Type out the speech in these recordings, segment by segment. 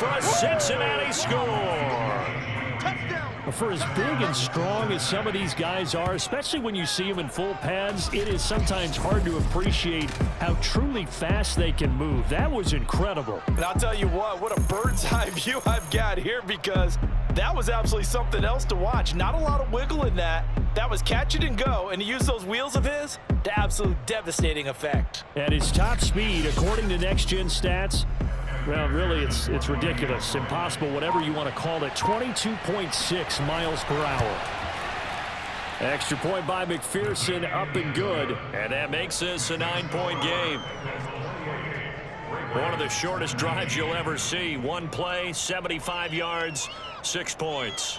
for a Cincinnati score. For as big and strong as some of these guys are, especially when you see them in full pads, it is sometimes hard to appreciate how truly fast they can move. That was incredible. And I'll tell you what a bird's eye view I've got here, because that was absolutely something else to watch. Not a lot of wiggle in that. That was catch it and go, and he used those wheels of his to absolute devastating effect. At his top speed, according to Next Gen Stats, well, really, it's ridiculous, impossible, whatever you want to call it, 22.6 miles per hour. Extra point by McPherson, up and good. And that makes this a 9-point game. One of the shortest drives you'll ever see. One play, 75 yards, 6 points.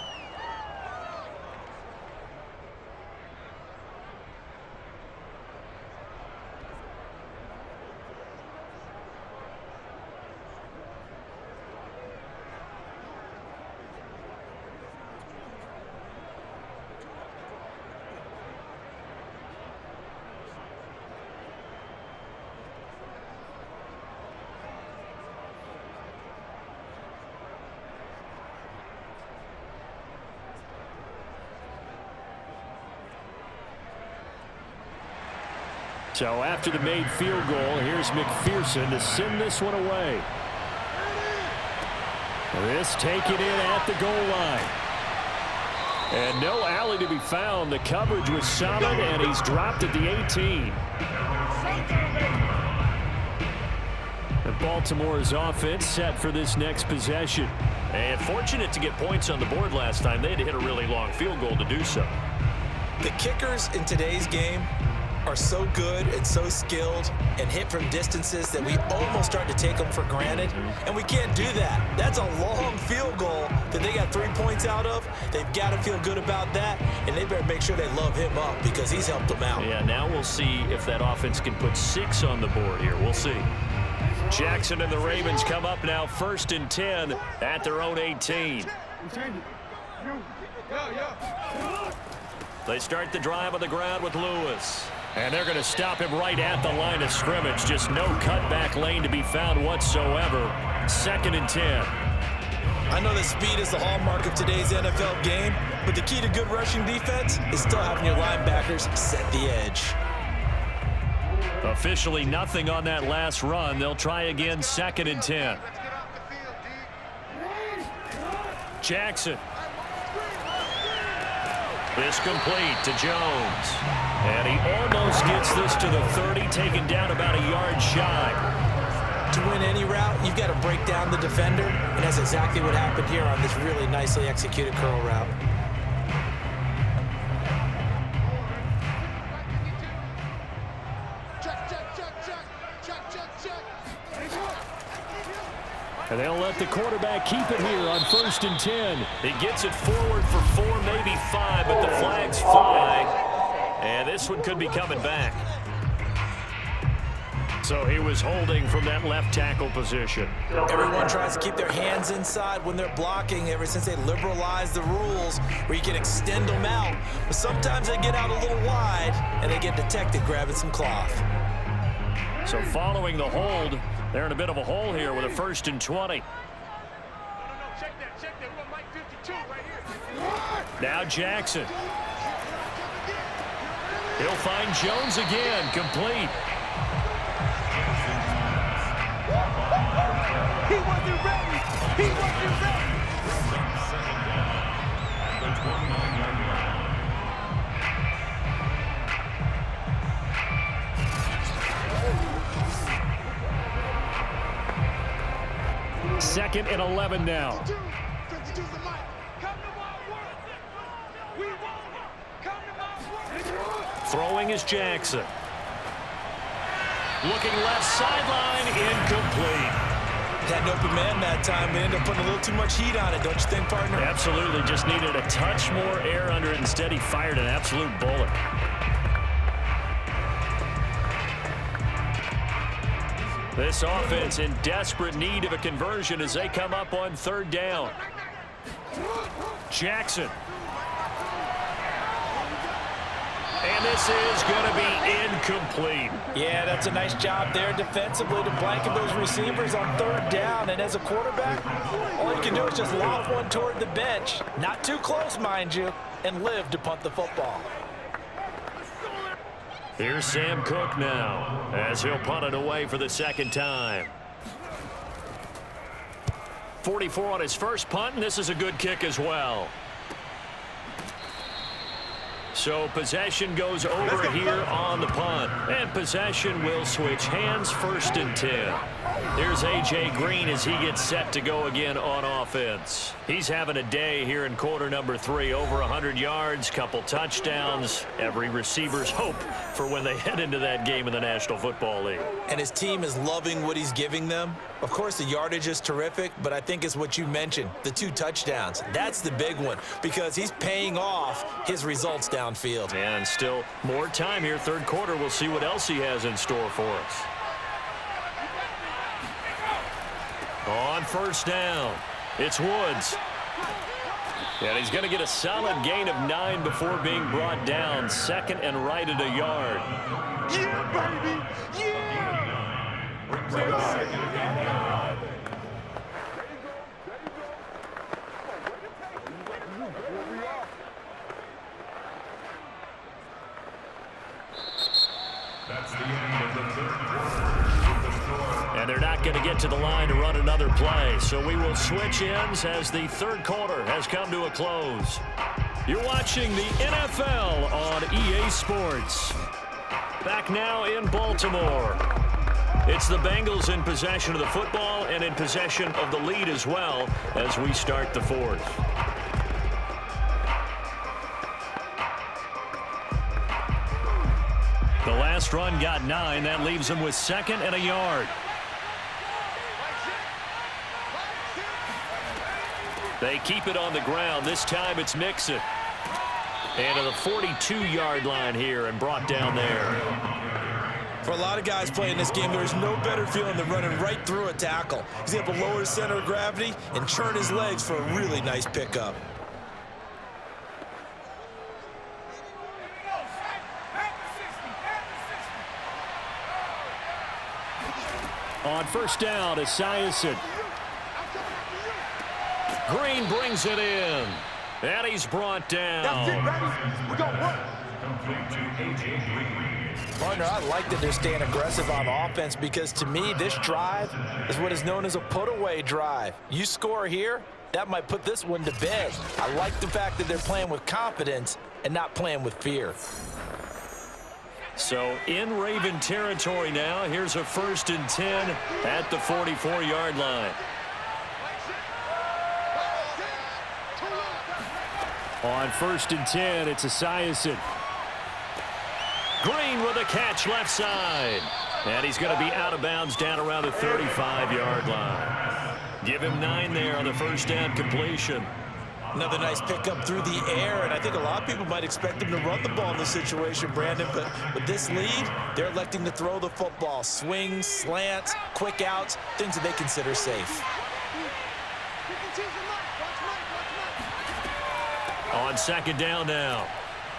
So after the made field goal, here's McPherson to send this one away. This taken in at the goal line. And no alley to be found. The coverage was solid, and he's dropped at the 18. And Baltimore's offense set for this next possession. And fortunate to get points on the board last time. They had to hit a really long field goal to do so. The kickers in today's game are so good and so skilled and hit from distances that we almost start to take them for granted, and we can't do that. That's a long field goal that they got 3 points out of. They've got to feel good about that, and they better make sure they love him up because he's helped them out. Yeah, now we'll see if that offense can put 6 on the board here. We'll see. Jackson and the Ravens come up now 1st and 10 at their own 18. They start the drive on the ground with Lewis. And they're going to stop him right at the line of scrimmage. Just no cutback lane to be found whatsoever. 2nd and 10. I know that speed is the hallmark of today's NFL game, but the key to good rushing defense is still having your linebackers set the edge. Officially nothing on that last run. They'll try again 2nd and 10. Jackson. This complete to Jones. And he almost gets this to the 30, taken down about a yard shy. To win any route, you've got to break down the defender, and that's exactly what happened here on this really nicely executed curl route. And they'll let the quarterback keep it here on 1st and 10. He gets it forward for 4, maybe 5, but the flags fly. And this one could be coming back. So he was holding from that left tackle position. Everyone tries to keep their hands inside when they're blocking ever since they liberalized the rules where you can extend them out. But sometimes they get out a little wide and they get detected grabbing some cloth. So following the hold, they're in a bit of a hole here with a 1st and 20. Check that. We got Mike 52 right here. Now Jackson. He'll find Jones again, complete. He wasn't ready. Second and 11 now. Throwing is Jackson. Looking left sideline, incomplete. Had an open man that time. They ended up putting a little too much heat on it, don't you think, partner? Absolutely. Just needed a touch more air under it. Instead, he fired an absolute bullet. This offense in desperate need of a conversion as they come up on 3rd down. Jackson. And And this is going to be incomplete. Yeah, that's a nice job there defensively to blanket those receivers on third down. And as a quarterback, all you can do is just lob one toward the bench. Not too close, mind you, and live to punt the football. Here's Sam Cook now as he'll punt it away for the second time. 44 on his first punt, and this is a good kick as well. So possession goes over here on the punt. And possession will switch hands, 1st and 10. Here's A.J. Green as he gets set to go again on offense. He's having a day here in quarter number 3. Over 100 yards, couple touchdowns. Every receiver's hope for when they head into that game in the National Football League. And his team is loving what he's giving them. Of course, the yardage is terrific, but I think it's what you mentioned, the 2 touchdowns. That's the big one because he's paying off his results downfield. And still more time here, third quarter. We'll see what else he has in store for us. On first down, it's Woods. And he's going to get a solid gain of 9 before being brought down. 2nd and right at a yard. Yeah, baby! Yeah! That's the end of the third quarter. And they're not going to get to the line to run another play. So we will switch ends as the third quarter has come to a close. You're watching the NFL on EA Sports. Back now in Baltimore. It's the Bengals in possession of the football and in possession of the lead as well as we start the fourth. The last run got 9. That leaves him with 2nd and a yard. They keep it on the ground. This time it's Mixon. And to the 42-yard line here and brought down there. For a lot of guys playing this game, there's no better feeling than running right through a tackle. He's able to lower his center of gravity and churn his legs for a really nice pickup. On first down, Esiason. Green brings it in. And he's brought down. That's it, baby. We're going to work. Complete to A.J. Green. Partner, I like that they're staying aggressive on offense because to me, this drive is what is known as a put-away drive. You score here, that might put this one to bed. I like the fact that they're playing with confidence and not playing with fear. So in Raven territory now. Here's a 1st and 10 at the 44-yard line. On 1st and 10, it's Esiason. Green with a catch left side. And he's going to be out of bounds down around the 35-yard line. Give him 9 there on the first down completion. Another nice pickup through the air, and I think a lot of people might expect him to run the ball in this situation, Brandon, but with this lead, they're electing to throw the football. Swings, slants, quick outs, things that they consider safe. On 2nd down now,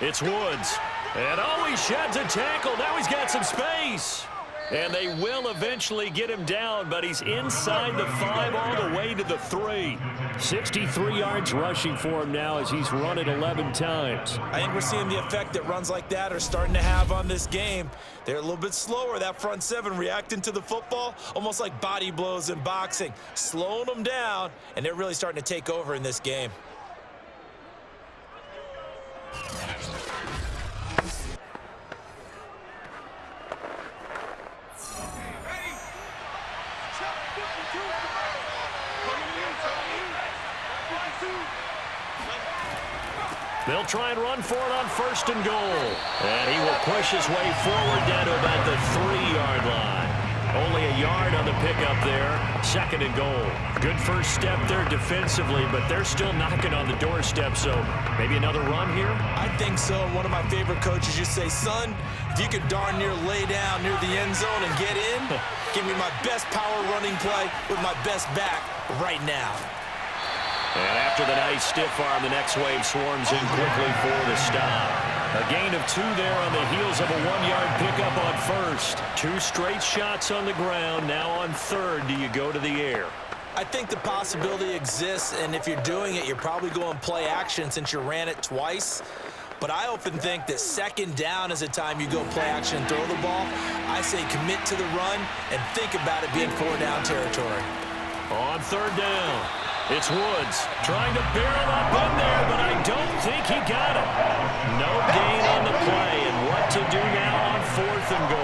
it's Woods. And oh, he sheds a tackle. Now he's got some space. And they will eventually get him down, but he's inside the 5 all the way to the 3. 63 yards rushing for him now as he's run it 11 times. I think we're seeing the effect that runs like that are starting to have on this game. They're a little bit slower, that front 7, reacting to the football, almost like body blows in boxing, slowing them down, and they're really starting to take over in this game. They'll try and run for it on 1st and goal. And he will push his way forward down to about the 3-yard line. Only a yard on the pickup there. 2nd and goal. Good first step there defensively, but they're still knocking on the doorstep, so maybe another run here? I think so. One of my favorite coaches used to say, son, if you could darn near lay down near the end zone and get in, give me my best power running play with my best back right now. And after the nice stiff arm, the next wave swarms in quickly for the stop. A gain of 2 there on the heels of a 1-yard pickup on first. 2 straight shots on the ground. Now on third, do you go to the air? I think the possibility exists, and if you're doing it, you're probably going play action since you ran it twice. But I often think that second down is a time you go play action and throw the ball. I say commit to the run and think about it being 4-down territory. On third down, it's Woods trying to barrel up in there, but I don't think he got it. No gain on the play, and what to do now on 4th and goal.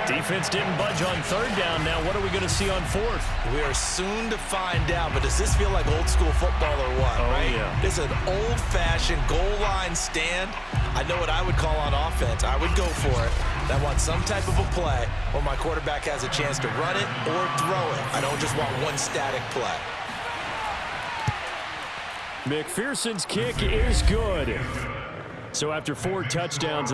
Defense didn't budge on third down. Now what are we going to see on 4th? We are soon to find out, but does this feel like old school football or what, right? Yeah. This is an old-fashioned goal line stand. I know what I would call on offense. I would go for it. I want some type of a play where my quarterback has a chance to run it or throw it. I don't just want one static play. McPherson's kick is good. So after 4 touchdowns